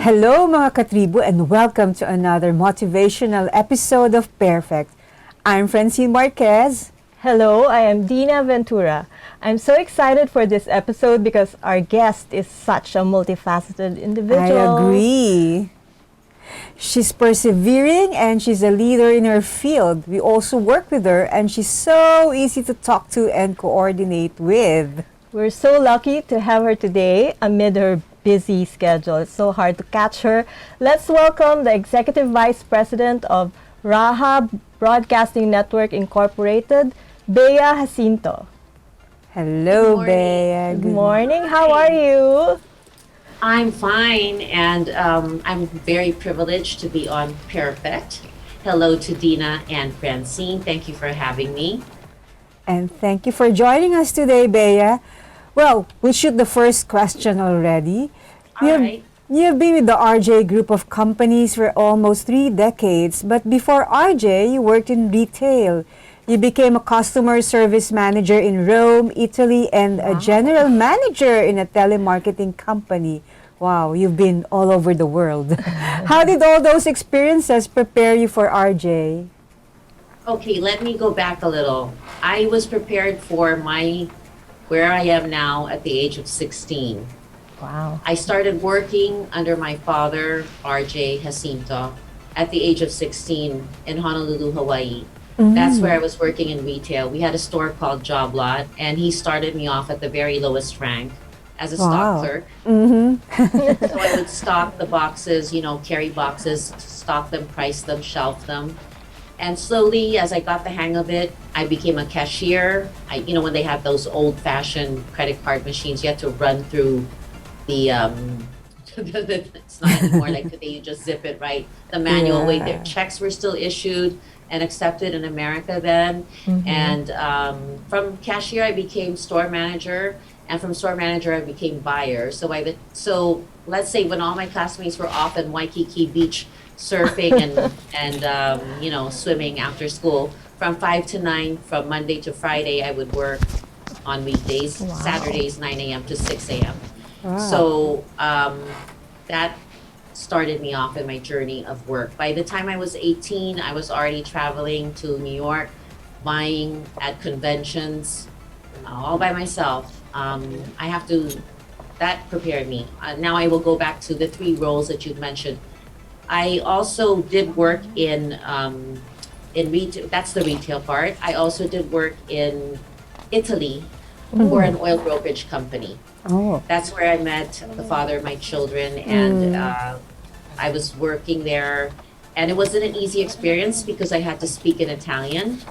Hello mga katribu and welcome to another motivational episode of Pairfect. I'm Francine Marquez. Hello, I am Dinah Ventura. I'm so excited for this episode because our guest is such a multifaceted individual. I agree. She's persevering and she's a leader in her field. We also work with her and she's so easy to talk to and coordinate with. We're so lucky to have her today amid her busy schedule. It's so hard to catch her. Let's welcome the Executive Vice President of Rajah Broadcasting Network Incorporated, Bea Jacinto. Hello, Bea. Good morning. How are you? I'm fine, and I'm very privileged to be on Pairfect. Hello to Dinah and Francine. Thank you for having me. And thank you for joining us today, Bea. Well, we'll shoot the first question already. All right. You've been with the RJ Group of companies for almost 3 decades, but before RJ, you worked in retail. You became a customer service manager in Rome, Italy, and a general manager in a telemarketing company. Wow, you've been all over the world. How did all those experiences prepare you for RJ? Okay, let me go back a little. I was prepared for where I am now at the age of 16. Wow. I started working under my father, RJ Jacinto, at the age of 16 in Honolulu, Hawaii. That's where I was working in retail. We had a store called Job Lot, and he started me off at the very lowest rank as a stock clerk. So I would stock the boxes, carry boxes, stock them, price them, shelf them. And slowly, as I got the hang of it, I became a cashier. When they have those old-fashioned credit card machines, you had to run through the, it's not anymore like today, you just zip it, right? The manual way. Their checks were still issued and accepted in America then. And from cashier, I became store manager. And from store manager, I became buyer. So let's say when all my classmates were off in Waikiki Beach surfing and swimming after school, from 5 to 9, from Monday to Friday, I would work on weekdays, Saturdays, 9 a.m. to 6 a.m. So that started me off in my journey of work. By the time I was 18, I was already traveling to New York, buying at conventions, all by myself. That prepared me. Now I will go back to the 3 roles that you've mentioned. I also did work in retail. That's the retail part. I also did work in Italy for an oil brokerage company. That's where I met the father of my children, and I was working there. And it wasn't an easy experience because I had to speak in Italian.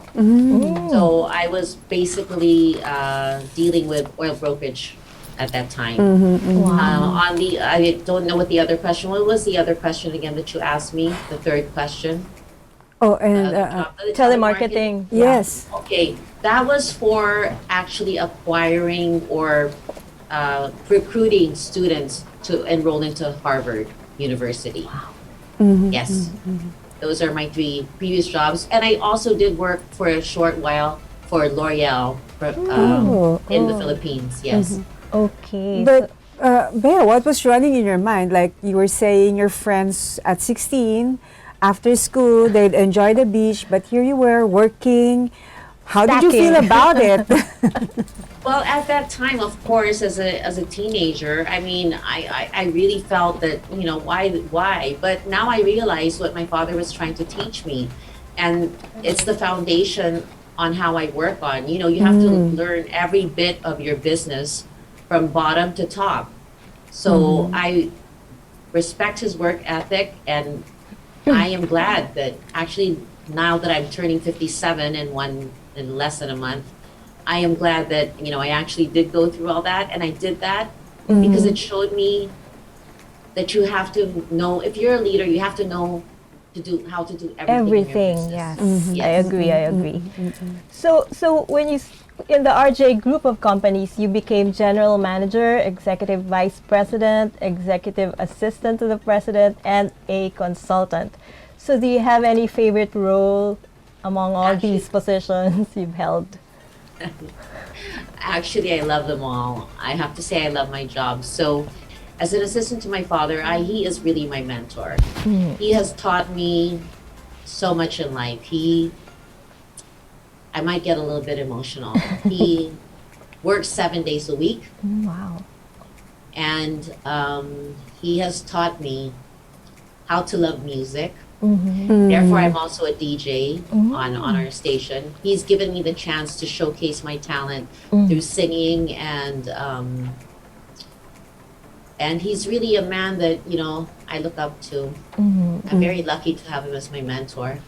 So I was basically dealing with oil brokerage at that time. I don't know what the other question. What was the other question again that you asked me? The third question. The Telemarketing. Yes. Okay, that was for actually acquiring or recruiting students to enroll into Harvard University. Yes, those are my 3 previous jobs, and I also did work for a short while for L'Oreal in the Philippines. Yes. Okay. But Bea, what was running in your mind? Like you were saying, your friends at 16, after school, they'd enjoy the beach, but here you were working. How did you feel about it? Well, at that time, of course, as a teenager, I mean, I really felt that, why? But now I realize what my father was trying to teach me. And it's the foundation on how I work on. You have to learn every bit of your business from bottom to top. So I respect his work ethic, and I am glad that actually now that I'm turning 57 in less than a month, I am glad that, I actually did go through all that, and I did that because it showed me that you have to know, if you're a leader, you have to know how to do everything. In your business. Yes. I agree. So when you, in the RJ Group of companies, you became general manager, executive vice president, executive assistant to the president, and a consultant. So do you have any favorite role among all these positions you've held? Actually, I love them all. I have to say I love my job. So as an assistant to my father, he is really my mentor. He has taught me so much in life. I might get a little bit emotional. He works 7 days a week. Wow. And he has taught me how to love music. Therefore, I'm also a DJ on our station. He's given me the chance to showcase my talent through singing, and he's really a man that, you know, I look up to. I'm very lucky to have him as my mentor.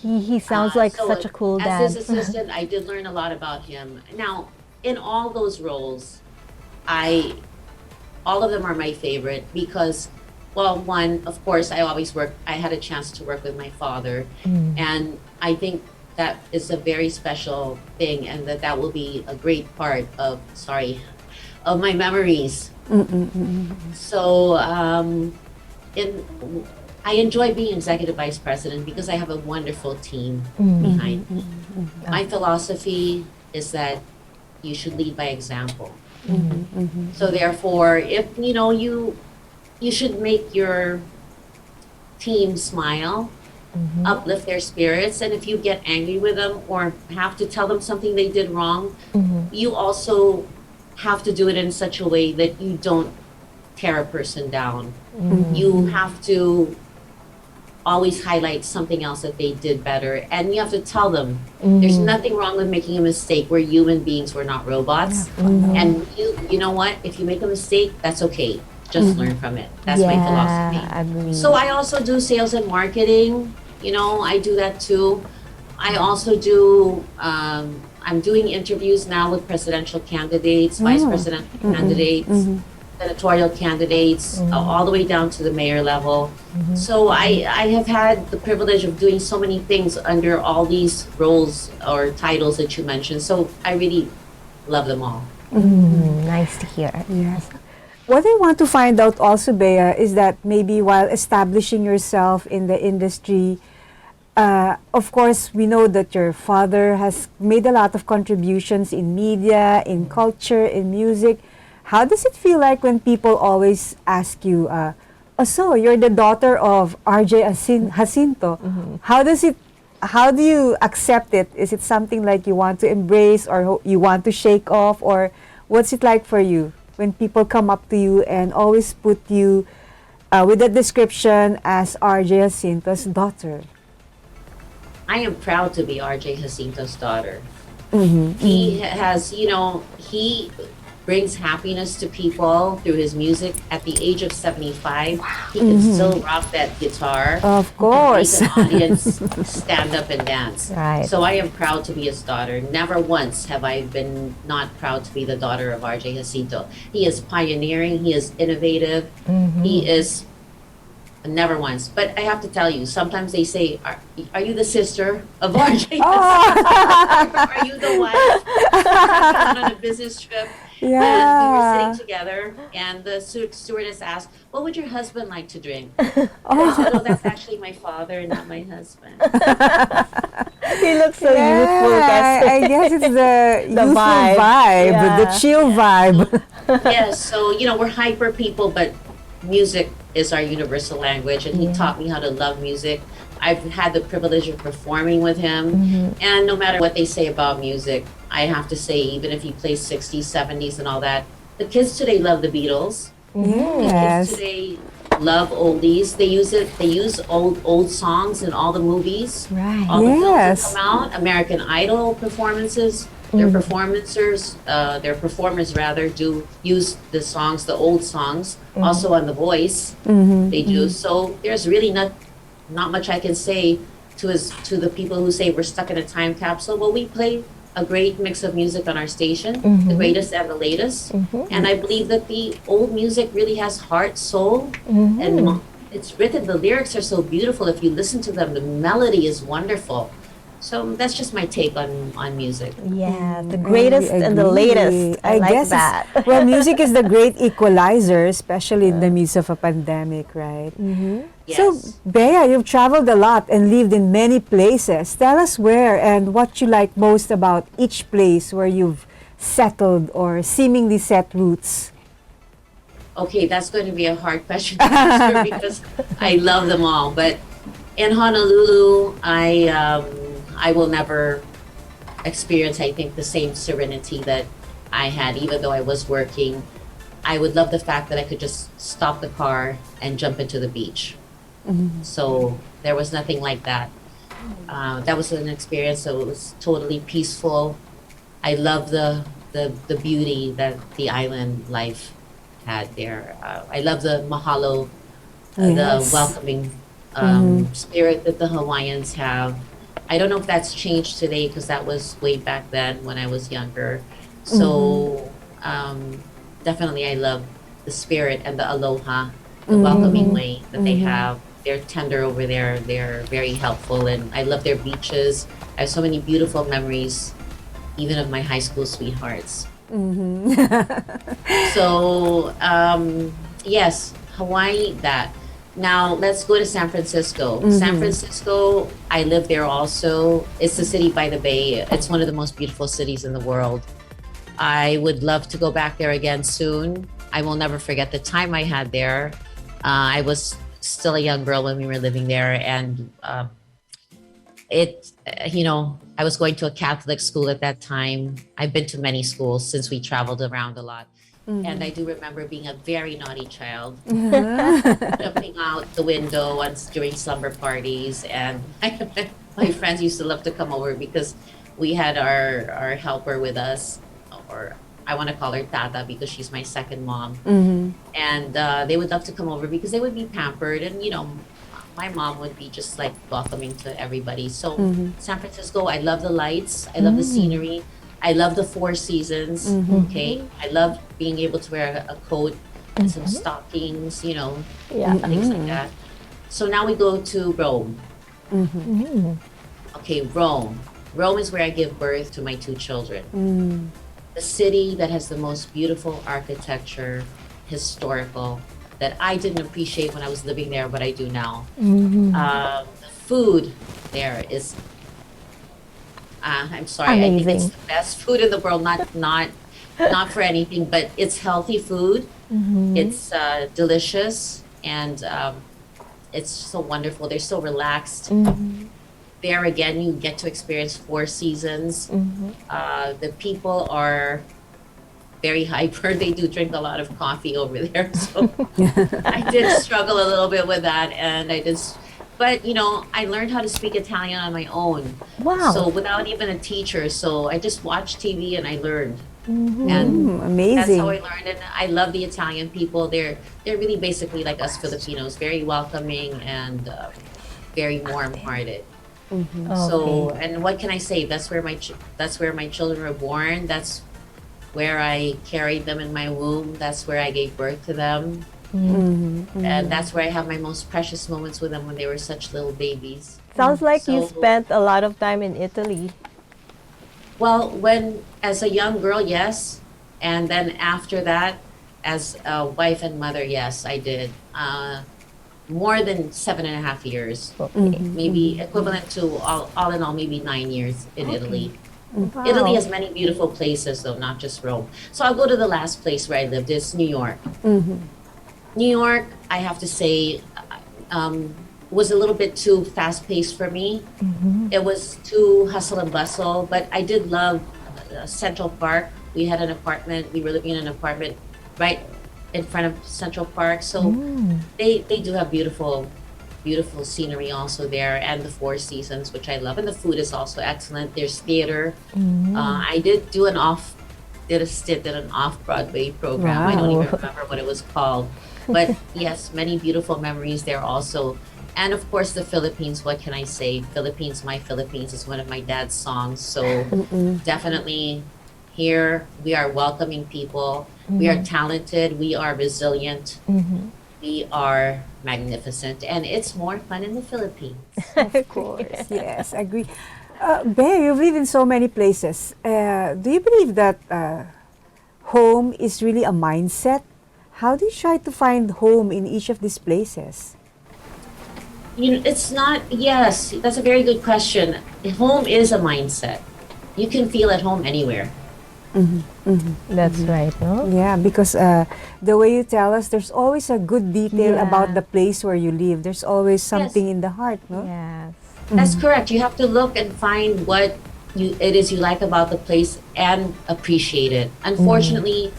He sounds like So such a cool dad. As his assistant, I did learn a lot about him. Now, in all those roles, all of them are my favorite because, well, one, of course, I had a chance to work with my father, and I think that is a very special thing, and that will be a great part of my memories. So, I enjoy being executive vice president because I have a wonderful team behind me. My philosophy is that you should lead by example. So therefore, if you should make your team smile, uplift their spirits, and if you get angry with them or have to tell them something they did wrong, you also have to do it in such a way that you don't tear a person down. You have to always highlight something else that they did better, and you have to tell them there's nothing wrong with making a mistake. We're human beings, we're not robots. And you know what, if you make a mistake, that's okay, just learn from it. That's my philosophy. Agree. So I also do sales and marketing, I do that too. I also do I'm doing interviews now with presidential candidates, vice presidential candidates, senatorial candidates, all the way down to the mayor level. So I have had the privilege of doing so many things under all these roles or titles that you mentioned. So I really love them all. Nice to hear. Yes. What I want to find out also, Bea, is that maybe while establishing yourself in the industry, of course, we know that your father has made a lot of contributions in media, in culture, in music. How does it feel like when people always ask you, so you're the daughter of Rajah Jacinto? How do you accept it? Is it something like you want to embrace or you want to shake off? Or what's it like for you when people come up to you and always put you with a description as Rajah Jacinto's daughter? I am proud to be Rajah Jacinto's daughter. He has, he brings happiness to people through his music. At the age of 75, he can still rock that guitar. Of course. Make an audience stand up and dance. Right. So I am proud to be his daughter. Never once have I been not proud to be the daughter of Rajah Jacinto. He is pioneering. He is innovative. He is... Never once. But I have to tell you, sometimes they say, are you the sister of Rajah? Are you the wife? On a business trip. And we were sitting together, and the stewardess asked, what would your husband like to drink? And I said, oh, that's actually my father, not my husband. He looks so youthful. I guess it's the youthful vibe, Yeah. the chill vibe. Yes, so, we're hyper people, but music is our universal language, and he taught me how to love music. I've had the privilege of performing with him, and no matter what they say about music, I have to say, even if he plays 60s, 70s and all that, the kids today love the Beatles. The kids today love oldies. They use old songs in all the movies. Right. All the films that come out, American Idol performances. Their performers rather do use the songs, the old songs, also on The Voice. They do. So there's really not much I can say to the people who say we're stuck in a time capsule. Well, we play a great mix of music on our station, the greatest and the latest. And I believe that the old music really has heart, soul, and it's written. The lyrics are so beautiful. If you listen to them, the melody is wonderful. So that's just my take on music. Yeah, the greatest and the latest. I like guess that. Well, music is the great equalizer, especially in the midst of a pandemic, right? Yes. So, Bea, you've traveled a lot and lived in many places. Tell us where and what you like most about each place where you've settled or seemingly set roots. Okay, that's going to be a hard question to answer because I love them all. But in Honolulu, I will never experience, I think, the same serenity that I had, even though I was working. I would love the fact that I could just stop the car and jump into the beach. So there was nothing like that. That was an experience. So it was totally peaceful. I love the beauty that the island life had there. I love the mahalo, the Yes. welcoming spirit that the Hawaiians have. I don't know if that's changed today because that was way back then when I was younger. So definitely I love the spirit and the aloha, the welcoming way that they have. They're tender over there. They're very helpful, and I love their beaches. I have so many beautiful memories, even of my high school sweethearts. So yes, Hawaii. That. Now let's go to San Francisco. San Francisco, I live there also. It's the city by the bay. It's one of the most beautiful cities in the world. I would love to go back there again soon. I will never forget the time I had there. I was still a young girl when we were living there, and I was going to a Catholic school at that time. I've been to many schools since we traveled around a lot. And I do remember being a very naughty child, jumping out the window once during slumber parties. And my friends used to love to come over because we had our helper with us, or I want to call her Tata because she's my second mom. And they would love to come over because they would be pampered. And, my mom would be just like welcoming to everybody. So San Francisco, I love the lights. I love the scenery. I love the Four Seasons. Okay. I love being able to wear a coat and some stockings, things like that. So now we go to Rome. Okay, Rome. Rome is where I give birth to my two children. The city that has the most beautiful architecture, historical, that I didn't appreciate when I was living there, but I do now. The food there is, I'm sorry, I think it's the best food in the world. Not for anything, but it's healthy food. It's delicious, and it's so wonderful. They're so relaxed. There again, you get to experience Four Seasons. The people are very hyper. They do drink a lot of coffee over there. So I did struggle a little bit with that. And but I learned how to speak Italian on my own. Wow. So without even a teacher. So I just watched TV and I learned. And Amazing. that's how I learned. And I love the Italian people. They're really basically like us Filipinos, very welcoming and very warm-hearted. So, and what can I say? That's where my children were born. That's where I carried them in my womb. That's where I gave birth to them. And that's where I have my most precious moments with them when they were such little babies. Sounds like you spent a lot of time in Italy. Well, as a young girl, yes. And then after that, as a wife and mother, yes, I did. More than 7.5 years. Maybe equivalent to all in all, maybe 9 years in Italy. Wow. Italy has many beautiful places, though, not just Rome. So I'll go to the last place where I lived. It's New York. New York, I have to say, was a little bit too fast-paced for me. It was too hustle and bustle, but I did love Central Park. We had an apartment. We were living in an apartment right in front of Central Park. So they do have beautiful scenery also there, and the Four Seasons, which I love. And the food is also excellent. There's theater. I did do a stint at an off-Broadway program. I don't even remember what it was called. But yes, many beautiful memories there also. And of course, the Philippines. What can I say? Philippines, My Philippines is one of my dad's songs. So definitely here we are welcoming people. We are talented. We are resilient. We are magnificent. And it's more fun in the Philippines. Of course. Yes, I agree. Bea, you've lived in so many places. Do you believe that home is really a mindset? How do you try to find home in each of these places? It's not, yes, that's a very good question. Home is a mindset. You can feel at home anywhere. That's right, no? Yeah, because the way you tell us, there's always a good detail Yeah. about the place where you live. There's always something in the heart, no? Yes. That's correct. You have to look and find what it is you like about the place and appreciate it. Unfortunately,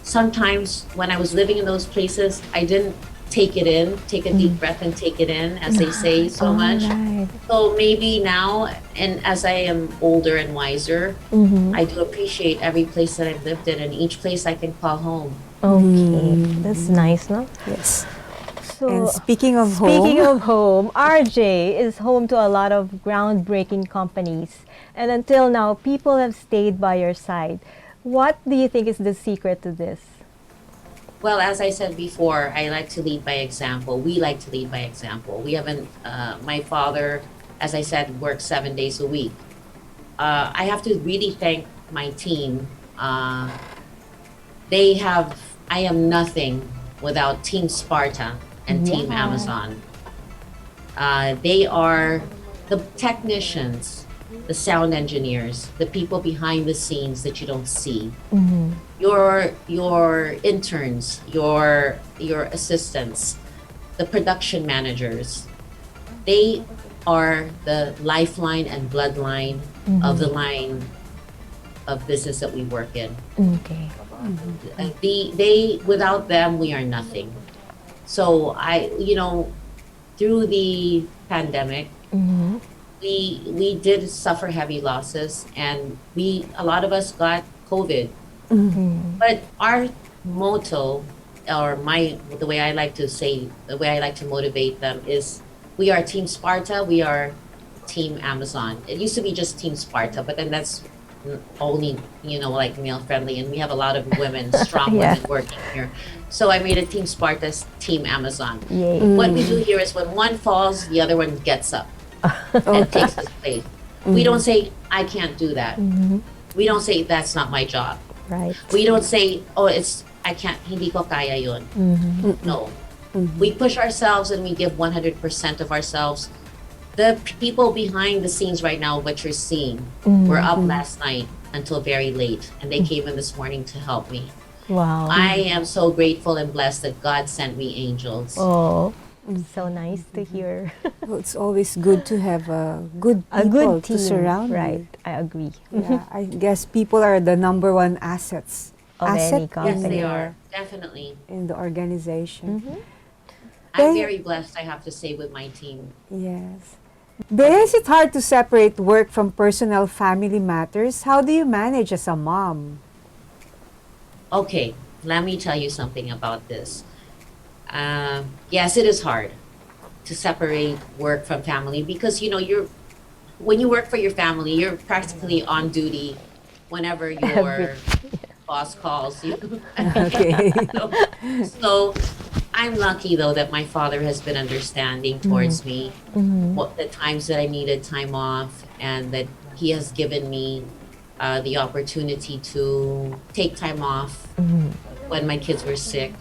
sometimes when I was living in those places, I didn't take it in, take a deep breath and take it in, as they say so much. Right. So maybe now, and as I am older and wiser, I do appreciate every place that I've lived in, and each place I can call home. Okay. That's nice, no? Yes. So, And speaking of speaking home, of home, RJ is home to a lot of groundbreaking companies. And until now, people have stayed by your side. What do you think is the secret to this? Well, as I said before, I like to lead by example. We like to lead by example. We haven't, my father, as I said, works 7 days a week. I have to really thank my team. I am nothing without Team Sparta and Team Amazon. They are the technicians, the sound engineers, the people behind the scenes that you don't see. Your interns, your assistants, the production managers. They are the lifeline and bloodline of the line of business that we work in. Okay. They without them we are nothing. So through the pandemic, we did suffer heavy losses, and a lot of us got COVID. But our motto, or the way I like to motivate them is, we are Team Sparta, we are Team Amazon. It used to be just Team Sparta, but then that's only like male friendly, and we have a lot of women, strong women working here. So I made it Team Sparta's Team Amazon. Yay. What we do here is, when one falls, the other one gets up and takes his place. We don't say, I can't do that. We don't say, that's not my job. Right. We don't say, I can't, hindi ko kaya yun. No. We push ourselves and we give 100% of ourselves. The people behind the scenes right now, what you're seeing, were up last night until very late, and they came in this morning to help me. Wow. I am so grateful and blessed that God sent me angels. Oh, so nice to hear. well, it's always good to have good people to surround right. you. I agree. Yeah, I guess people are the number one assets. Of any company. Yes, they are. Definitely. In the organization. I'm very blessed, I have to say, with my team. Yes. Bea, is it hard to separate work from personal family matters? How do you manage as a mom? Okay, let me tell you something about this. Yes, it is hard to separate work from family, because when you work for your family, you're practically on duty whenever your boss calls you. Okay. So I'm lucky, though, that my father has been understanding towards me, the times that I needed time off, and that he has given me the opportunity to take time off when my kids were sick,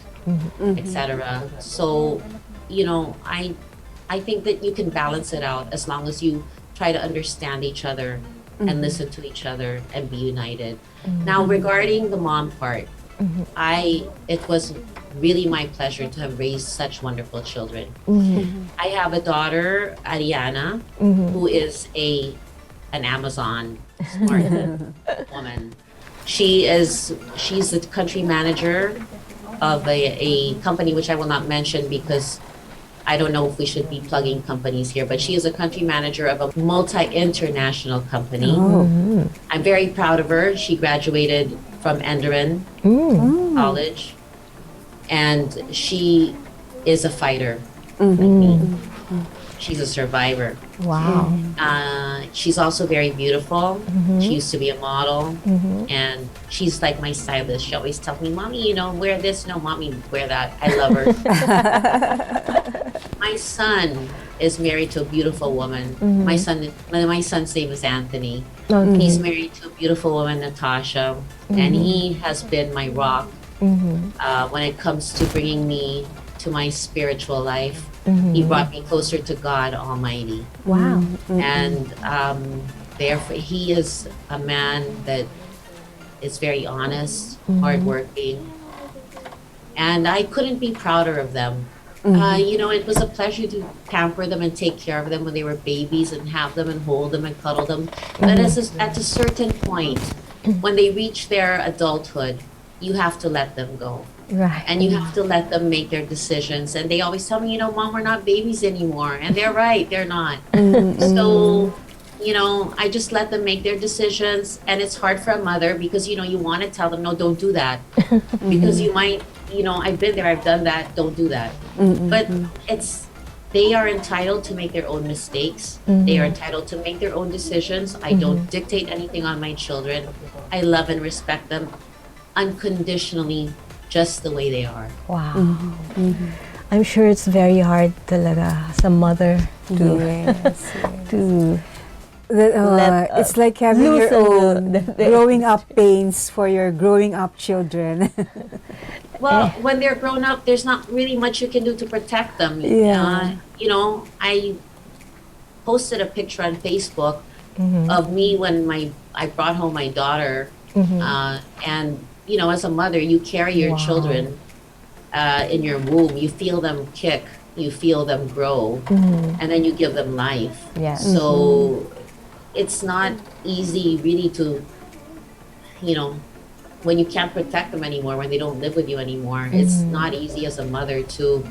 etc. So, I think that you can balance it out as long as you try to understand each other and listen to each other and be united. Now, regarding the mom part, it was really my pleasure to have raised such wonderful children. I have a daughter, Ariana, who is an Amazon smart woman. She's the country manager of a company which I will not mention, because I don't know if we should be plugging companies here, but she is a country manager of a multi-international company. I'm very proud of her. She graduated from Enderun College, and she is a fighter like me. She's a survivor. Wow. She's also very beautiful. She used to be a model, and she's like my stylist. She always tells me, "Mommy, wear this. No, Mommy, wear that." I love her. My son is married to a beautiful woman. My son's name is Anthony. He's married to a beautiful woman, Natasha, and he has been my rock when it comes to bringing me to my spiritual life. He brought me closer to God Almighty. Wow. And therefore, he is a man that is very honest, hardworking, and I couldn't be prouder of them. It was a pleasure to pamper them and take care of them when they were babies and have them and hold them and cuddle them. But at a certain point, when they reach their adulthood, you have to let them go. Right. And you have to let them make their decisions. And they always tell me, Mom, we're not babies anymore. And they're right, they're not. So, I just let them make their decisions. And it's hard for a mother because, you want to tell them, no, don't do that. Because you might, I've been there, I've done that, don't do that. But they are entitled to make their own mistakes. They are entitled to make their own decisions. I don't dictate anything on my children. I love and respect them unconditionally, just the way they are. Wow. I'm sure it's very hard talaga as a mother to to it's like having your own growing up pains for your growing up children. Well, when they're grown up, there's not really much you can do to protect them. I posted a picture on Facebook of me when I brought home my daughter, and as a mother, you carry your children in your womb. You feel them kick, you feel them grow, and then you give them life. Yes. So it's not easy really to, when you can't protect them anymore, when they don't live with you anymore, it's not easy as a mother to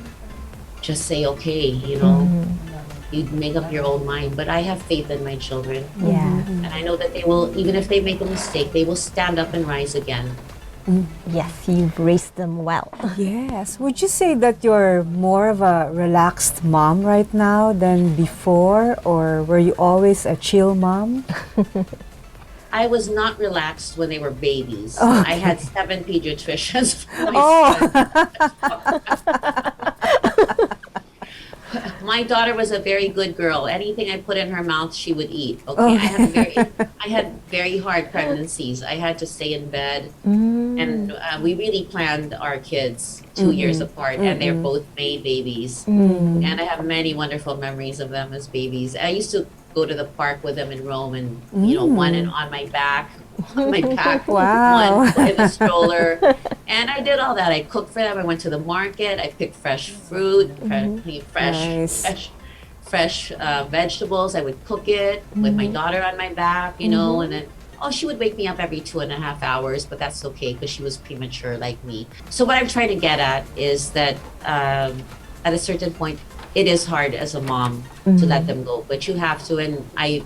just say, okay, you make up your own mind. But I have faith in my children. Yeah. And I know that they will, even if they make a mistake, they will stand up and rise again. Yes, you've raised them well. Yes. Would you say that you're more of a relaxed mom right now than before, or were you always a chill mom? I was not relaxed when they were babies. Okay. I had 7 pediatricians. My daughter was a very good girl. Anything I put in her mouth, she would eat. Okay, I had very hard pregnancies. I had to stay in bed, and we really planned our kids 2 years apart, and they're both made babies. And I have many wonderful memories of them as babies. I used to go to the park with them in Rome, and one on my back, Wow. one in the stroller, and I did all that. I cooked for them. I went to the market. I picked fresh fruit, fresh vegetables. I would cook it with my daughter on my back, and then she would wake me up every 2.5 hours, but that's okay because she was premature like me. So what I'm trying to get at is that at a certain point, it is hard as a mom to let them go, but you have to. And I,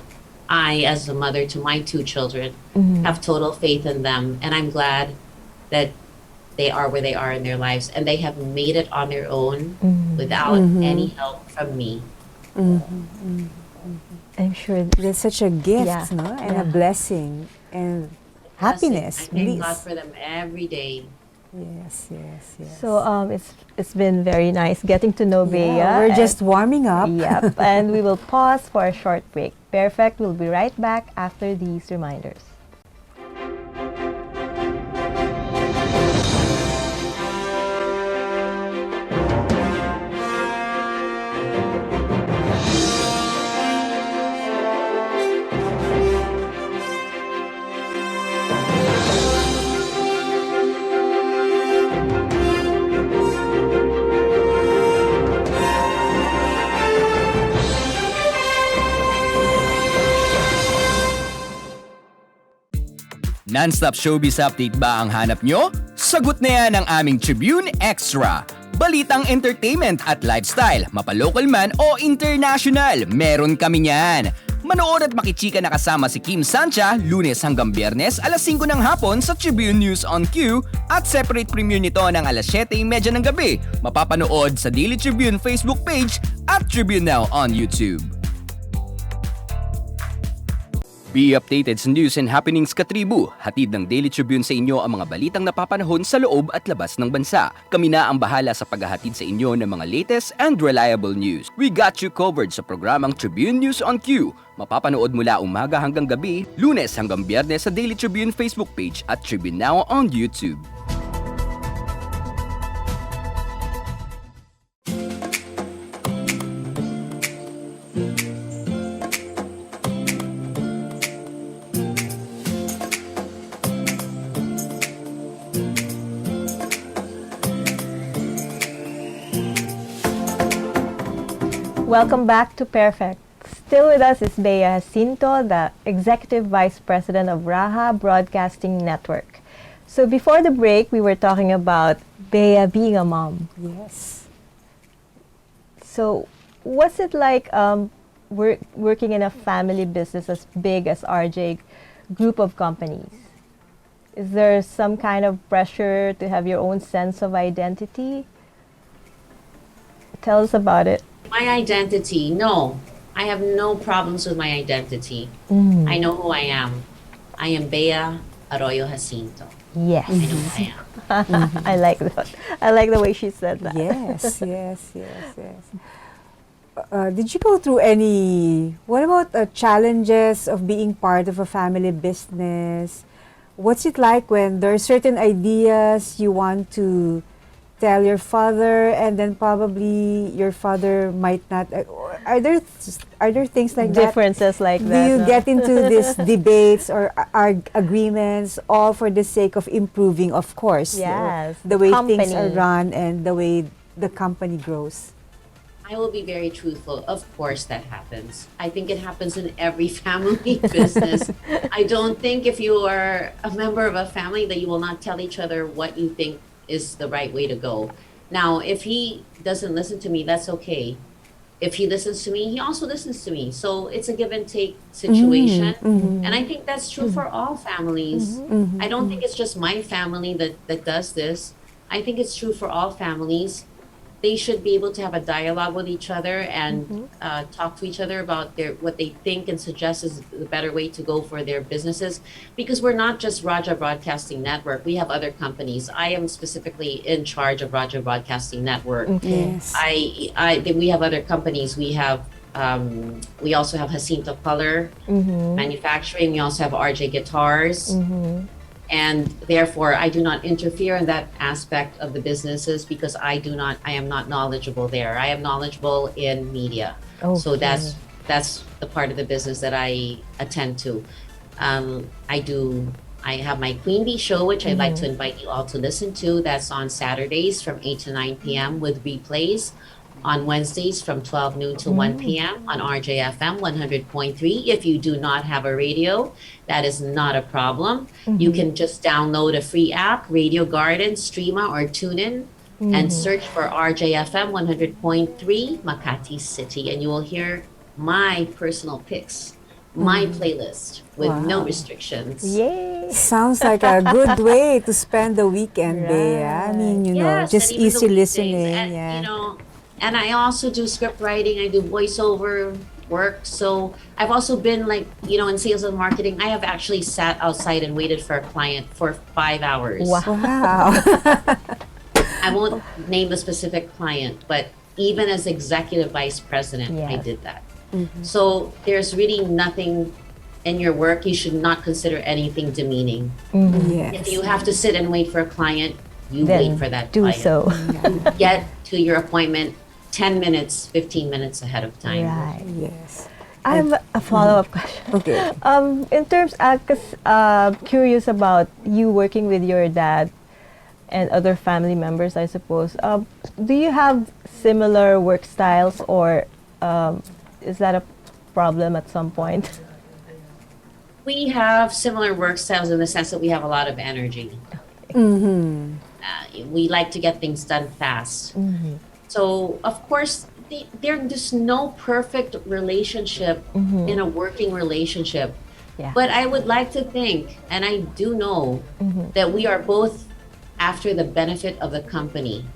as a mother to my 2 children, have total faith in them. And I'm glad that they are where they are in their lives. And they have made it on their own without any help from me. I'm sure That's such a gift, no? And a blessing and happiness. I thank bliss. God for them every day. Yes. so. It's been very nice getting to know Bea. We're just warming up. Yep, and we will pause for a short break. Pairfect will be right back after these reminders. Non-stop showbiz update ba ang hanap nyo? Sagot na yan ang aming Tribune Extra. Balitang entertainment at lifestyle, mapa-local man o international, meron kami niyan. Manood at makichika na kasama si Kim Sancha, Lunes hanggang Biyernes, alas 5 ng hapon sa Tribune News on Q at separate premiere nito ng alas 7:30 ng gabi. Mapapanood sa Daily Tribune Facebook page at Tribune Now on YouTube. Be updated sa news and happenings katribu. Hatid ng Daily Tribune sa inyo ang mga balitang napapanahon sa loob at labas ng bansa. Kami na ang bahala sa paghahatid sa inyo ng mga latest and reliable news. We got you covered sa programang Tribune News on Q. Mapapanood mula umaga hanggang gabi, Lunes hanggang Biyernes sa Daily Tribune Facebook page at Tribune Now on YouTube. Welcome back to Pairfect. Still with us is Bea Jacinto, the Executive Vice President of Rajah Broadcasting Network. So before the break, we were talking about Bea being a mom. Yes. So what's it like working in a family business as big as RJ group of companies? Is there some kind of pressure to have your own sense of identity? Tell us about it. My identity, no. I have no problems with my identity. I know who I am. I am Bea Arroyo Jacinto. Yes. I know who I am. I like that. I like the way she said that. Yes, yes, yes, yes. Did you go through any, what about challenges of being part of a family business? What's it like when there are certain ideas you want to tell your father and then probably your father might not, are there things like that? Differences like Do that. you get into these debates or agreements all for the sake of improving, of course, Yes, the way things company. are run and the way the company grows? I will be very truthful. Of course that happens. I think it happens in every family business. I don't think if you are a member of a family that you will not tell each other what you think is the right way to go. Now, if he doesn't listen to me, that's okay. If he listens to me, he also listens to me. So it's a give and take situation. And I think that's true for all families. I don't think it's just my family that does this. I think it's true for all families. They should be able to have a dialogue with each other and talk to each other about what they think and suggest is the better way to go for their businesses. Because we're not just Rajah Broadcasting Network. We have other companies. I am specifically in charge of Rajah Broadcasting Network. Yes. We have other companies. We also have Jacinto Color Manufacturing. We also have RJ Guitars. And therefore, I do not interfere in that aspect of the businesses because I am not knowledgeable there. I am knowledgeable in media. So that's the part of the business that I attend to. I have my Queen Bee show, which I'd like to invite you all to listen to. That's on Saturdays from 8 to 9 p.m. with replays. On Wednesdays from 12 noon to 1 p.m. on RJFM 100.3. If you do not have a radio, that is not a problem. You can just download a free app, Radio Garden, Streama, or TuneIn, and search for RJFM 100.3 Makati City, and you will hear my personal picks, my playlist with no restrictions. Yay! Sounds like a good way to spend the weekend, Bea. I mean, Yes, just and even the easy weekdays. listening. And, Yeah. And I also do script writing. I do voiceover work. So I've also been in sales and marketing. I have actually sat outside and waited for a client for 5 hours. Wow. I won't name the specific client, but even as executive vice president, I Yes. did that. So there's really nothing in your work. You should not consider anything demeaning. Yes. If you have to sit and wait for a client, you Then wait for that do client. so. Get to your appointment 10 minutes, 15 minutes ahead of time. Right. Yes. I have a follow-up question. Okay. In terms, curious about you working with your dad and other family members, I suppose. Do you have similar work styles, or is that a problem at some point? We have similar work styles in the sense that we have a lot of energy. We like to get things done fast. So, of course, there's no perfect relationship in a working relationship. Yeah. But I would like to think, and I do know, that we are both after the benefit of the company.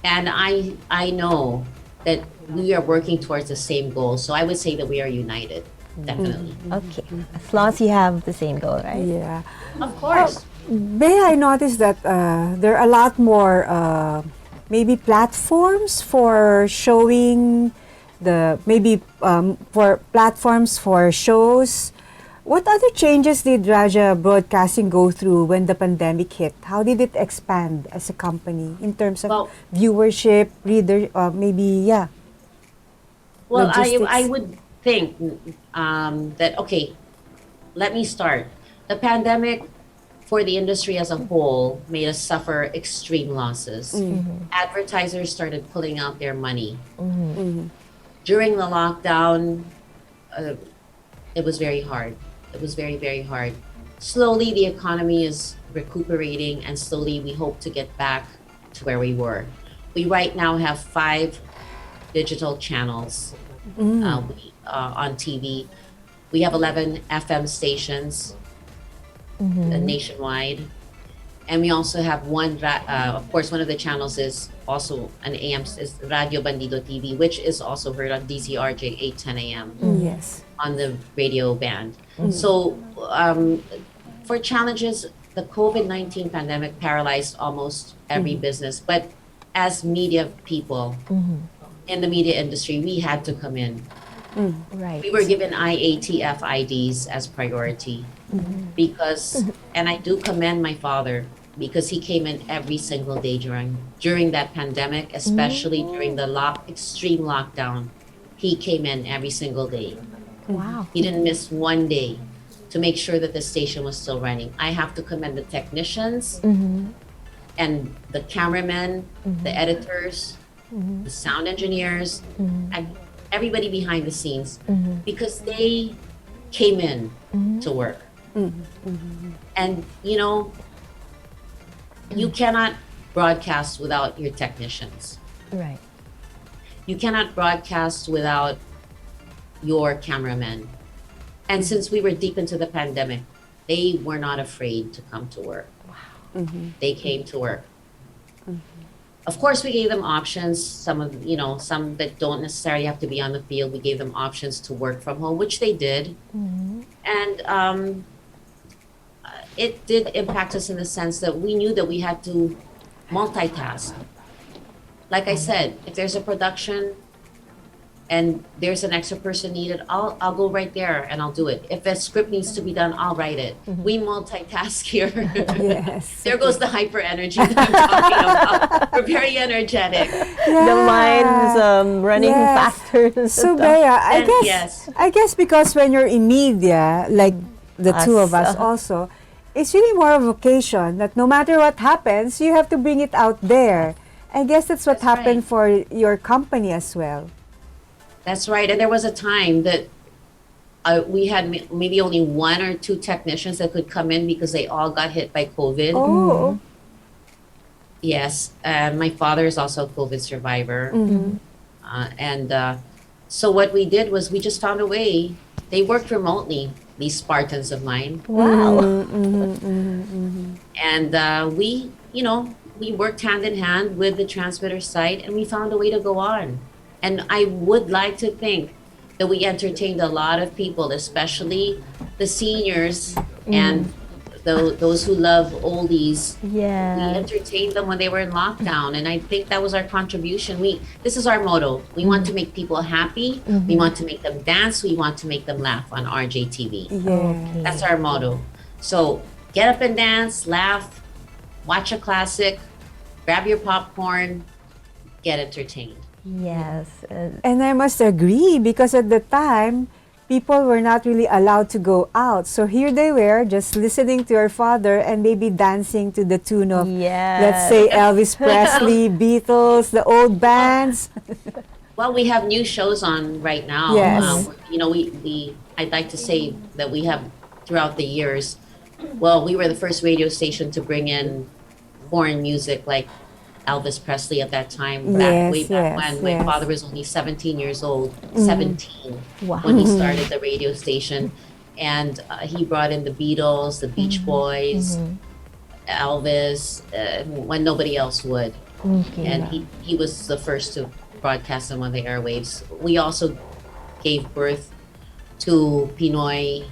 And I know that we are working towards the same goal. So I would say that we are united, definitely. Okay. As long as you have the same goal, right? Yeah. Of course. Bea, I noticed that there are a lot more maybe platforms for showing for platforms for shows. What other changes did Rajah Broadcasting go through when the pandemic hit? How did it expand as a company in terms of viewership, reader, Well, logistics? I would think that, okay, let me start. The pandemic for the industry as a whole made us suffer extreme losses. Advertisers started pulling out their money. During the lockdown, uh, it was very hard. It was very, very hard. Slowly, the economy is recuperating, and slowly, we hope to get back to where we were. We right now have 5 digital channels on TV. We have 11 FM stations nationwide. And we also have of course, one of the channels is also an AM, is Radio Bandido TV, which is also heard on DZRJ 8:10 a.m. Yes. on the radio band. So for challenges, the COVID-19 pandemic paralyzed almost every business. But as media people in the media industry, we had to come in. Right. We were given IATF IDs as priority because, and I do commend my father, because he came in every single day during that pandemic, especially during the extreme lockdown. He came in every single day. Wow. He didn't miss one day to make sure that the station was still running. I have to commend the technicians and the cameramen, the editors, the sound engineers, and everybody behind the scenes, because they came in to work. And you cannot broadcast without your technicians. Right. You cannot broadcast without your cameramen. And since we were deep into the pandemic, they were not afraid to come to work. Wow. They came to work. Of course, we gave them options. Some that don't necessarily have to be on the field. We gave them options to work from home, which they did. And it did impact us in the sense that we knew that we had to multitask. Like I said, if there's a production and there's an extra person needed, I'll go right there and I'll do it. If a script needs to be done, I'll write it. We multitask here. Yes. There goes the hyper energy that I'm talking about. We're very energetic. The mind's running Yes. faster. So Bea, And yes. I guess because when you're in media, like the two of us Us, also, it's really more of a vocation that no matter what happens, you have to bring it out there. I guess that's what That's right. happened for your company as well. That's right. And there was a time that we had maybe only 1 or 2 technicians that could come in because they all got hit by COVID. Oh. Yes. My father is also a COVID survivor. So what we did was we just found a way. They worked remotely, these Spartans of mine. Wow. And we worked hand in hand with the transmitter site, and we found a way to go on. And I would like to think that we entertained a lot of people, especially the seniors and those who love oldies. We Yeah. entertained them when they were in lockdown, and I think that was our contribution. This is our motto. We want to make people happy. We want to make them dance. We want to make them laugh on RJTV. Yeah. That's our motto. So get up and dance, laugh, watch a classic, grab your popcorn, get entertained. Yes. And I must agree, because at the time, people were not really allowed to go out. So here they were, just listening to your father and maybe dancing to the tune of, let's say, Elvis Presley, Beatles, the old bands. Well, we have new shows on right now. Yes. I'd like to say that we have, throughout the years, we were the first radio station to bring in foreign music, like Elvis Presley at that time, way back when my father was only 17 years old, 17, when he started the radio station. And he brought in the Beatles, the Beach Boys, Elvis, when nobody else would. And he was the first to broadcast them on the airwaves. We also gave birth to Pinoy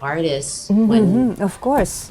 artists when Of course.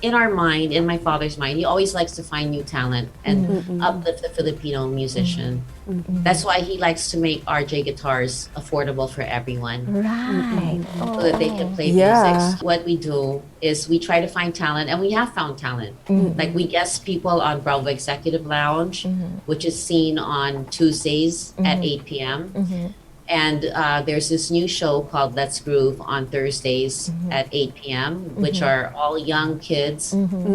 in our mind, in my father's mind, he always likes to find new talent and uplift the Filipino musician. That's why he likes to make RJ guitars affordable for everyone, Right. so that they can play Yeah. music. What we do is we try to find talent, and we have found talent. Like we guest people on Bravo Executive Lounge, which is seen on Tuesdays at 8 p.m. And there's this new show called Let's Groove on Thursdays at 8 p.m., which are all young kids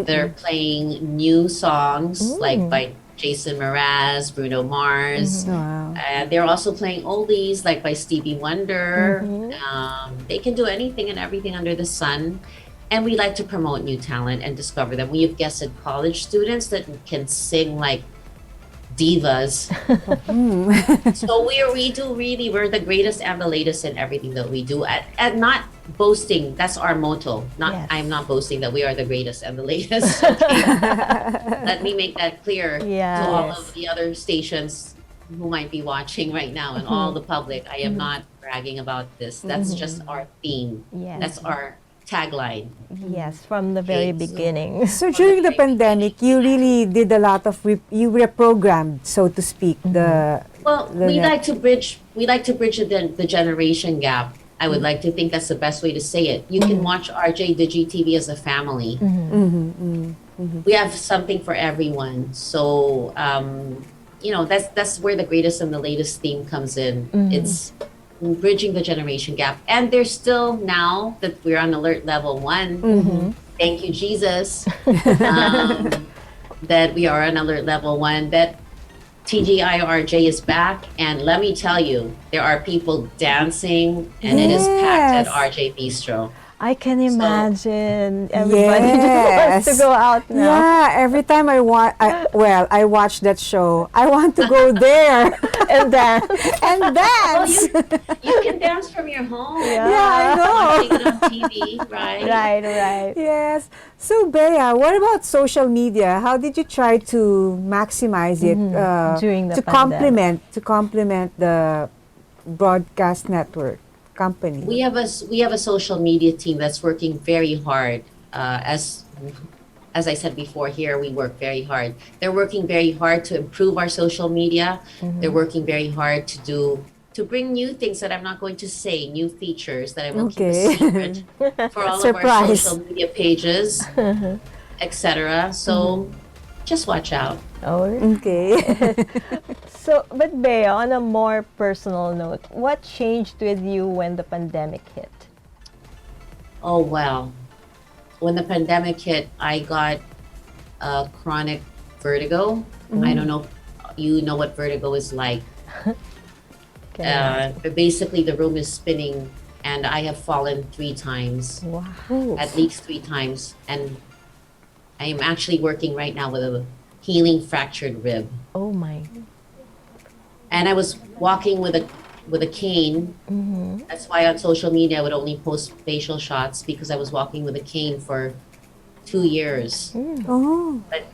that are playing new songs, like by Jason Mraz, Bruno Mars. Wow. They're also playing oldies like by Stevie Wonder. They can do anything and everything under the sun. And we like to promote new talent and discover them. We have guested college students that can sing like divas. So we're the greatest and the latest in everything that we do. And not boasting, that's our motto. Yes. I'm not boasting that we are the greatest and the latest. Okay? Let me make that clear to all of the other stations who might be watching right now and all the public. I am not bragging about this. That's just our theme. Yes. That's our tagline. Yes, from the very Okay, so- beginning. So during the pandemic, you really did a lot of you reprogrammed, so to speak, the Well, the we net- like to bridge the generation gap. I would like to think that's the best way to say it. You can watch RJ Digi TV as a family. We have something for everyone. So that's where the greatest and the latest theme comes in. It's bridging the generation gap. And there's still, now that we're on alert level 1, thank you, Jesus, that we are on alert level 1, that TGIRJ is back. And let me tell you, there are people dancing and it is packed at Yes. RJ Bistro. I can imagine everybody just wants to go out now. Yeah, every time I watch that show, I want to go there And then, and dance. You can dance from your home. Yeah. I know. Watching it on TV, right? right. Yes. So Bea, what about social media? How did you try to maximize it During the to complement the broadcast network company? We have a social media team that's working very hard. As I said before, here we work very hard. They're working very hard to improve our social media. They're working very hard to bring new things that I'm not going to say, new features that I will keep a secret for all of our Surprise. social media pages, etc. So just watch out. Oh, Okay. so, but Bea, on a more personal note, what changed with you when the pandemic hit? Oh, well, when the pandemic hit, I got chronic vertigo. I don't know if you know what vertigo is like. But basically, the room is spinning, and I have fallen 3 times, Wow. at least 3 times. And I am actually working right now with a healing fractured rib. Oh my. And I was walking with a cane. That's why on social media I would only post facial shots, because I was walking with a cane for 2 years. Oh. But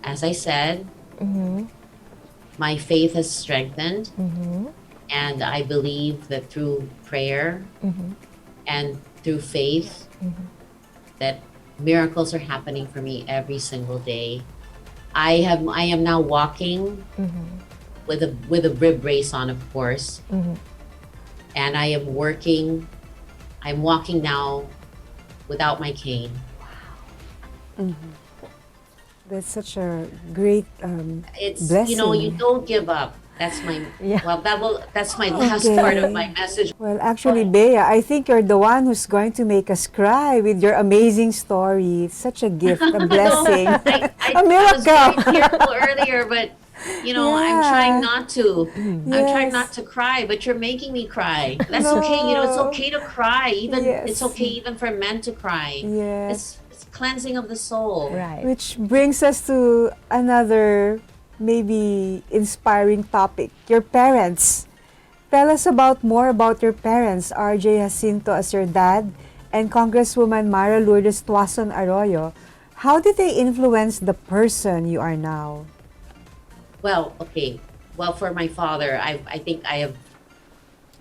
as I said, my faith has strengthened, and I believe that through prayer and through faith, that miracles are happening for me every single day. I am now walking with a rib brace on, of course, and I'm walking now without my cane. That's such a great It's blessing. you don't give up. That's my Yeah. that's my last Okay. part of my message. Well, actually, Bea, I think you're the one who's going to make us cry with your amazing story. It's such a gift, a blessing, I a was miracle. very tearful earlier, but I'm Yeah. trying not to. I'm trying Yes. not to cry, but you're making me cry. That's okay. It's No. okay to cry. Even Yes. it's okay even for men to cry. Yes. It's cleansing of the soul. Right. Which brings us to another maybe inspiring topic, your parents. Tell us more about your parents, RJ Jacinto as your dad, and Congresswoman Mara Lourdes Tuason Arroyo. How did they influence the person you are now? Well, okay. Well, for my father, I think I have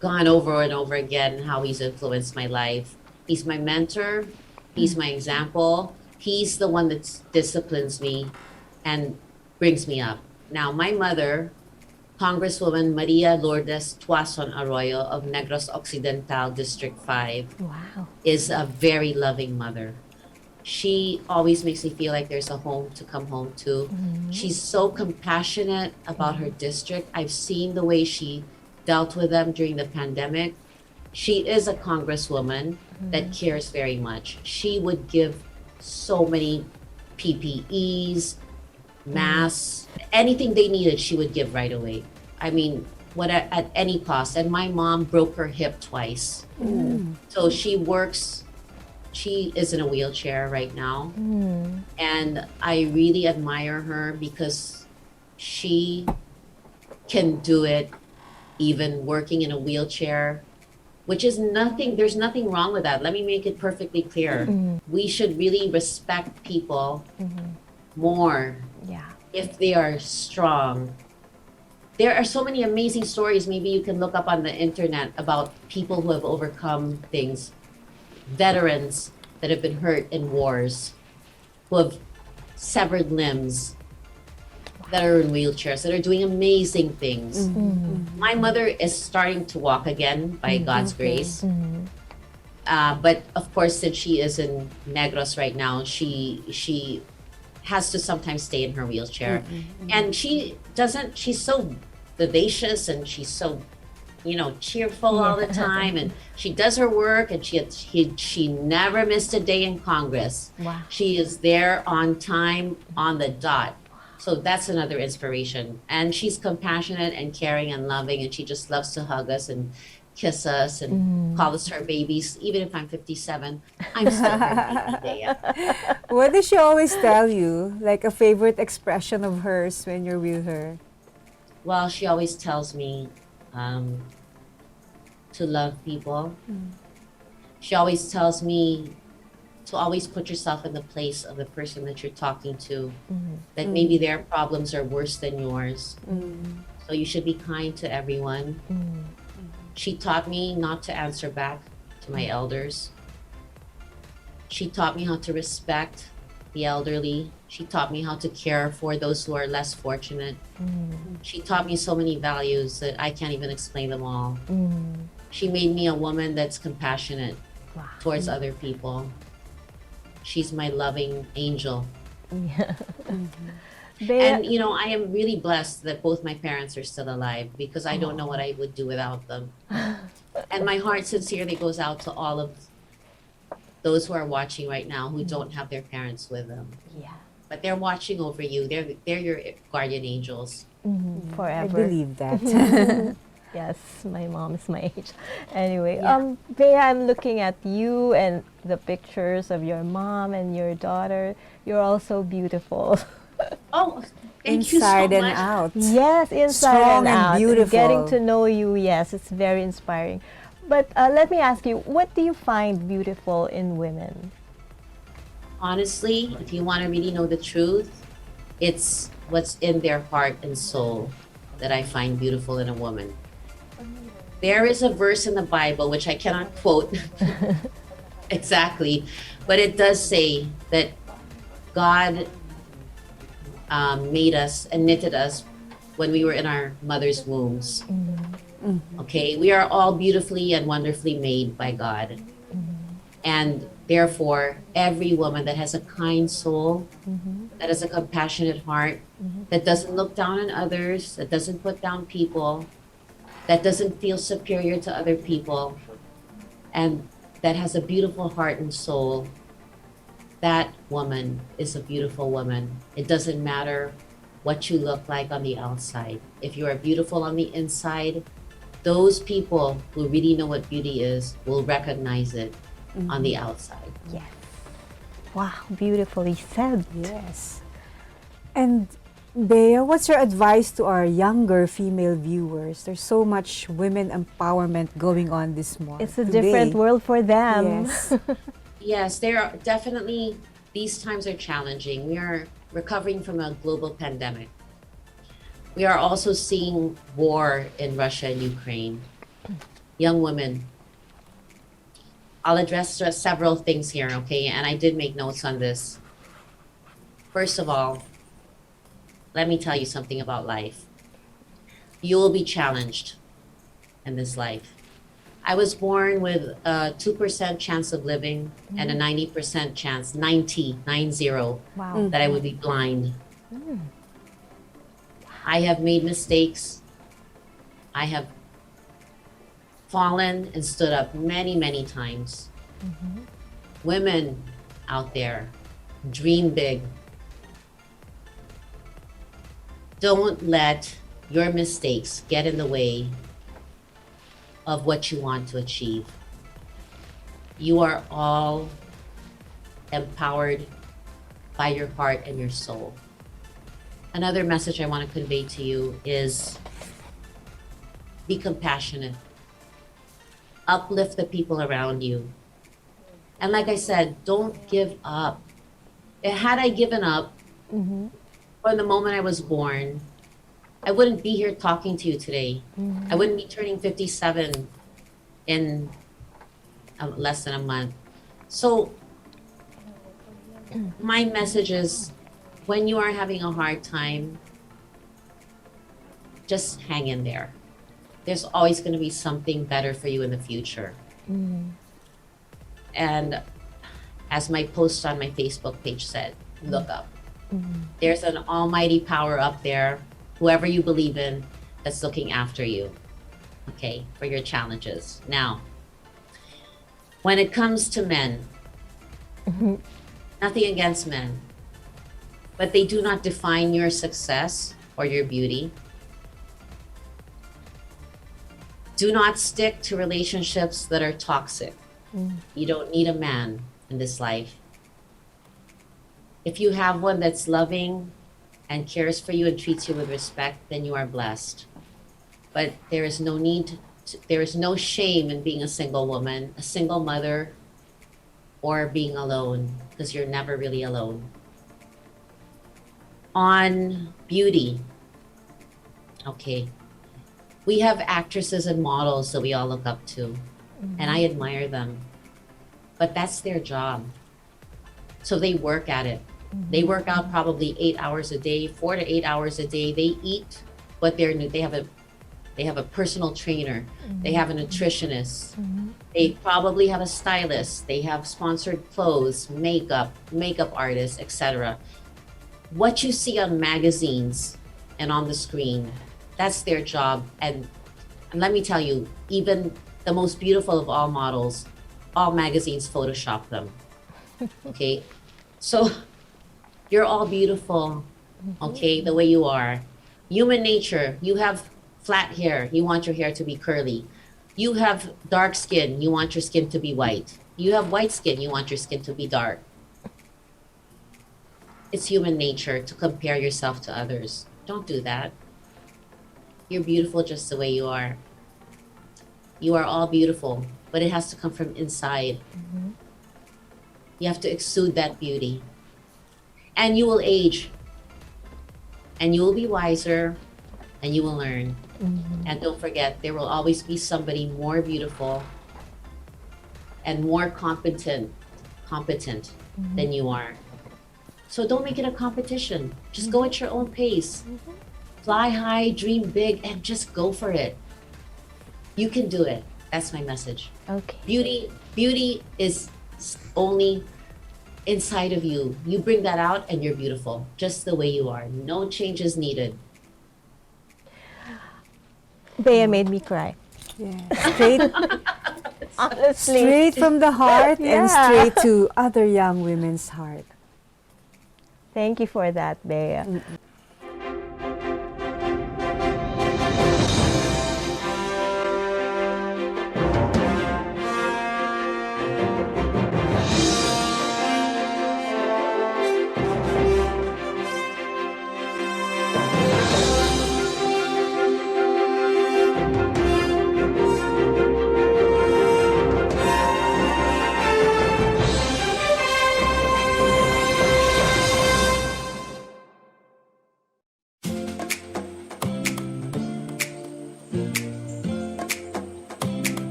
gone over and over again how he's influenced my life. He's my mentor. He's my example. He's the one that disciplines me and brings me up. Now, my mother, Congresswoman Maria Lourdes Tuason Arroyo of Negros Occidental, District 5, Wow. is a very loving mother. She always makes me feel like there's a home to come home to. She's so compassionate about her district. I've seen the way she dealt with them during the pandemic. She is a congresswoman that cares very much. She would give so many PPEs, mass, anything they needed, she would give right away. I mean, what at any cost. And my mom broke her hip twice. So she is in a wheelchair right now. And I really admire her because she can do it even working in a wheelchair, which is nothing, there's nothing wrong with that. Let me make it perfectly clear. We should really respect people more if they are strong. There are so many amazing stories. Maybe you can look up on the internet about people who have overcome things, veterans that have been hurt in wars, who have severed limbs, that are in wheelchairs, that are doing amazing things. My mother is starting to walk again by God's grace. But of course, since she is in Negros right now, she has to sometimes stay in her wheelchair. And she's so vivacious and she's so, cheerful all the time. And she does her work and she never missed a day in Congress. Wow. She is there on time, on the dot. So that's another inspiration. And she's compassionate and caring and loving, and she just loves to hug us and kiss us and call us her babies. Even if I'm 57, I'm still her baby, Bea. What does she always tell you? Like a favorite expression of hers when you're with her? Well, she always tells me to love people. She always tells me to always put yourself in the place of the person that you're talking to, that maybe their problems are worse than yours. So you should be kind to everyone. She taught me not to answer back to my elders. She taught me how to respect the elderly. She taught me how to care for those who are less fortunate. She taught me so many values that I can't even explain them all. She made me a woman that's compassionate towards other people. She's my loving angel. And, I am really blessed that both my parents are still alive, because I don't know what I would do without them. And my heart sincerely goes out to all of those who are watching right now who don't have their parents with them. But they're watching over you. They're your guardian angels. Forever. I believe that. Yes, my mom is my age. Anyway, Bea, I'm looking at you and the pictures of your mom and your daughter. You're all so beautiful. Oh, thank you so Inside and much. out. Yes, inside Strong and out. beautiful. Getting to know you, yes, it's very inspiring. But let me ask you, what do you find beautiful in women? Honestly, if you want to really know the truth, it's what's in their heart and soul that I find beautiful in a woman. There is a verse in the Bible, which I cannot quote exactly, but it does say that God made us and knitted us when we were in our mother's wombs. Okay, we are all beautifully and wonderfully made by God. And therefore, every woman that has a kind soul, that has a compassionate heart, that doesn't look down on others, that doesn't put down people, that doesn't feel superior to other people, and that has a beautiful heart and soul, that woman is a beautiful woman. It doesn't matter what you look like on the outside. If you are beautiful on the inside, those people who really know what beauty is will recognize it on the outside. Yes. Wow, beautifully said. Yes. And Bea, what's your advice to our younger female viewers? There's so much women empowerment going on this morning. It's a different world for them. Yes. Yes, there are definitely, these times are challenging. We are recovering from a global pandemic. We are also seeing war in Russia and Ukraine. Young women. I'll address several things here, okay? And I did make notes on this. First of all, let me tell you something about life. You will be challenged in this life. I was born with a 2% chance of living and a 90% chance, 90, Wow. that I would be blind. I have made mistakes. I have fallen and stood up many, many times. Women out there, dream big. Don't let your mistakes get in the way of what you want to achieve. You are all empowered by your heart and your soul. Another message I want to convey to you is be compassionate. Uplift the people around you. And like I said, don't give up. Had I given up from the moment I was born, I wouldn't be here talking to you today. I wouldn't be turning 57 in less than a month. So my message is, when you are having a hard time, just hang in there. There's always going to be something better for you in the future. And as my post on my Facebook page said, look up. There's an almighty power up there, whoever you believe in, that's looking after you, okay, for your challenges. Now, when it comes to men, nothing against men, but they do not define your success or your beauty. Do not stick to relationships that are toxic. You don't need a man in this life. If you have one that's loving and cares for you and treats you with respect, then you are blessed. But there is no there is no shame in being a single woman, a single mother, or being alone, because you're never really alone. On beauty, okay, we have actresses and models that we all look up to, and I admire them, but that's their job. So they work at it. They work out probably 8 hours a day, 4 to 8 hours a day. They eat what they have a personal trainer. They have a nutritionist. They probably have a stylist. They have sponsored clothes, makeup artists, etc. What you see on magazines and on the screen, that's their job. And let me tell you, even the most beautiful of all models, all magazines Photoshop them. Okay? So you're all beautiful, okay, the way you are. Human nature, you have flat hair, you want your hair to be curly. You have dark skin, you want your skin to be white. You have white skin, you want your skin to be dark. It's human nature to compare yourself to others. Don't do that. You're beautiful just the way you are. You are all beautiful, but it has to come from inside. You have to exude that beauty. And you will age. And you will be wiser. And you will learn. And don't forget, there will always be somebody more beautiful and more competent than you are. So don't make it a competition. Just go at your own pace. Fly high, dream big, and just go for it. You can do it. That's my message. Okay. Beauty is only inside of you. You bring that out and you're beautiful, just the way you are. No changes needed. Bea made me cry. Yeah. Honestly. Straight from the heart and Yeah. straight to other young women's heart. Thank you for that, Bea.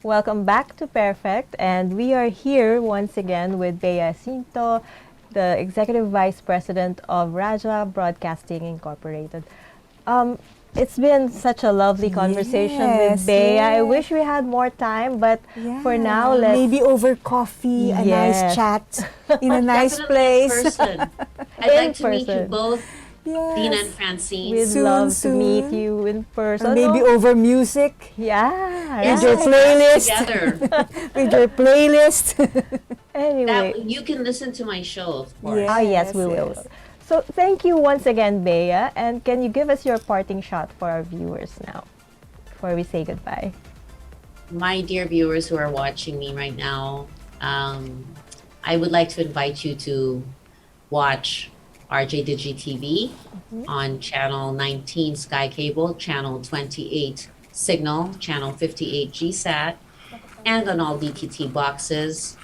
Welcome back to Pairfect, and we are here once again with Bea Jacinto, the Executive Vice President of Rajah Broadcasting Incorporated. It's been such a lovely conversation with Yes, Bea. I yes. wish we had more time, but for now, let's... maybe over coffee, a nice Yes. chat in a nice Definitely place. in person. I'd In like to meet you person. both Yes. Dinah and Francine. We'd Soon, love to meet soon. you in Or person. maybe no? over music. Yeah. Yes, your let's playlist. dance together. With your playlist. Anyway. That you can listen to my show, of course. Yeah. Oh, yes, we will. Yes. So, thank you once again, Bea. And can you give us your parting shot for our viewers now before we say goodbye? My dear viewers who are watching me right now, I would like to invite you to watch RJ Digi TV on channel 19 Sky Cable, channel 28 Signal, channel 58 GSAT, and on all DTT boxes.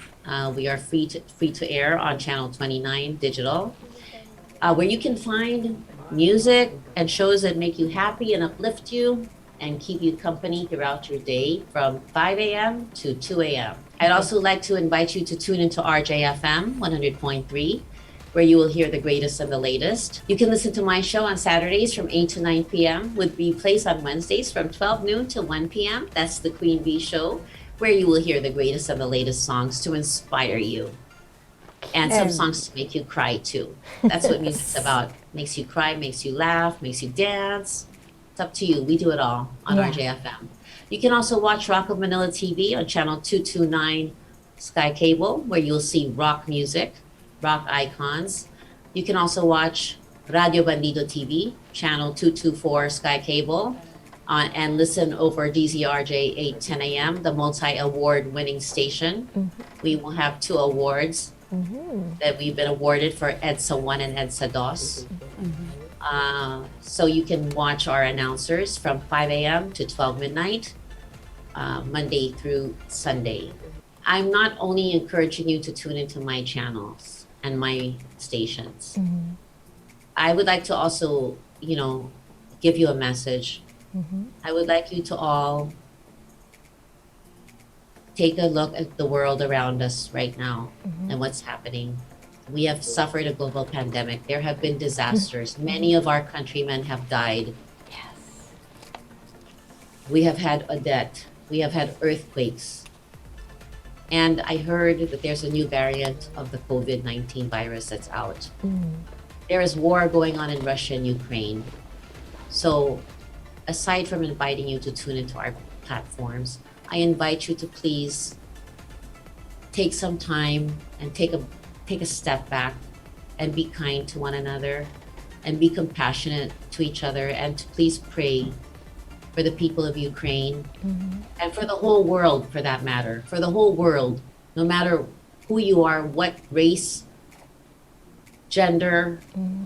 We are free to air on channel 29 Digital, where you can find music and shows that make you happy and uplift you and keep you company throughout your day from 5 a.m. to 2 a.m. I'd also like to invite you to tune into RJFM 100.3, where you will hear the greatest and the latest. You can listen to my show on Saturdays from 8 to 9 p.m. with replays on Wednesdays from 12 noon to 1 p.m. That's the Queen Bee Show, where you will hear the greatest and the latest songs to inspire you. And some songs to make you cry too. That's what music's about. Makes you cry, makes you laugh, makes you dance. It's up to you. We do it all on RJFM. You can also watch Rock of Manila TV on channel 229 Sky Cable, where you'll see rock music, rock icons. You can also watch Radio Bandido TV, channel 224 Sky Cable, and listen over DZRJ 810 a.m., the multi-award winning station. We will have 2 awards that we've been awarded for EDSA 1 and EDSA 2. So you can watch our announcers from 5 a.m. to 12 midnight, Monday through Sunday. I'm not only encouraging you to tune into my channels and my stations. I would like to also, give you a message. I would like you to all take a look at the world around us right now and what's happening. We have suffered a global pandemic. There have been disasters. Many of our countrymen have died. Yes. We have had Odette. We have had earthquakes. And I heard that there's a new variant of the COVID-19 virus that's out. There is war going on in Russia and Ukraine. So aside from inviting you to tune into our platforms, I invite you to please take some time and take a step back and be kind to one another and be compassionate to each other, and to please pray for the people of Ukraine and for the whole world, for that matter, for the whole world, no matter who you are, what race, gender,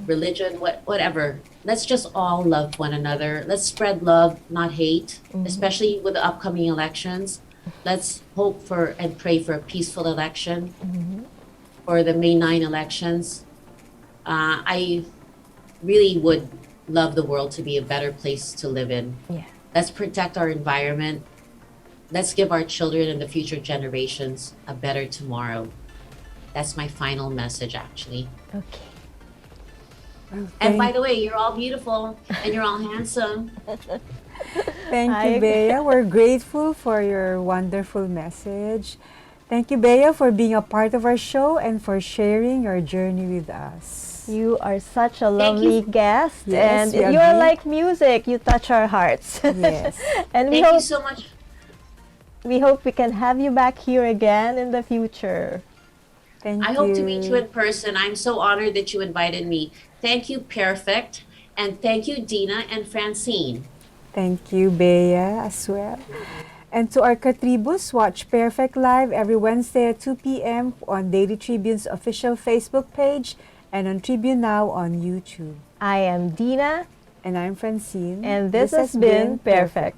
religion, whatever. Let's just all love one another. Let's spread love, not hate, especially with the upcoming elections. Let's hope for and pray for a peaceful election for the May 9 elections. I really would love the world to be a better place to live in. Yeah. Let's protect our environment. Let's give our children and the future generations a better tomorrow. That's my final message, actually. Okay. And by the way, you're all beautiful and you're all handsome. Thank I you, agree. Bea. We're grateful for your wonderful message. Thank you, Bea, for being a part of our show and for sharing your journey with us. You are such a lovely guest, Yes, and we you are agree. like music. You touch our hearts. Yes. And we Thank you hope so much. we hope we can have you back here again in the future. Thank you. I hope to meet you in person. I'm so honored that you invited me. Thank you, Pairfect, and thank you, Dinah and Francine. Thank you, Bea, as well. And to our Katribus, watch Pairfect Live every Wednesday at 2 p.m. on Daily Tribune's official Facebook page and on Tribune Now on YouTube. I am Dinah, And I'm Francine. and this has been Pairfect.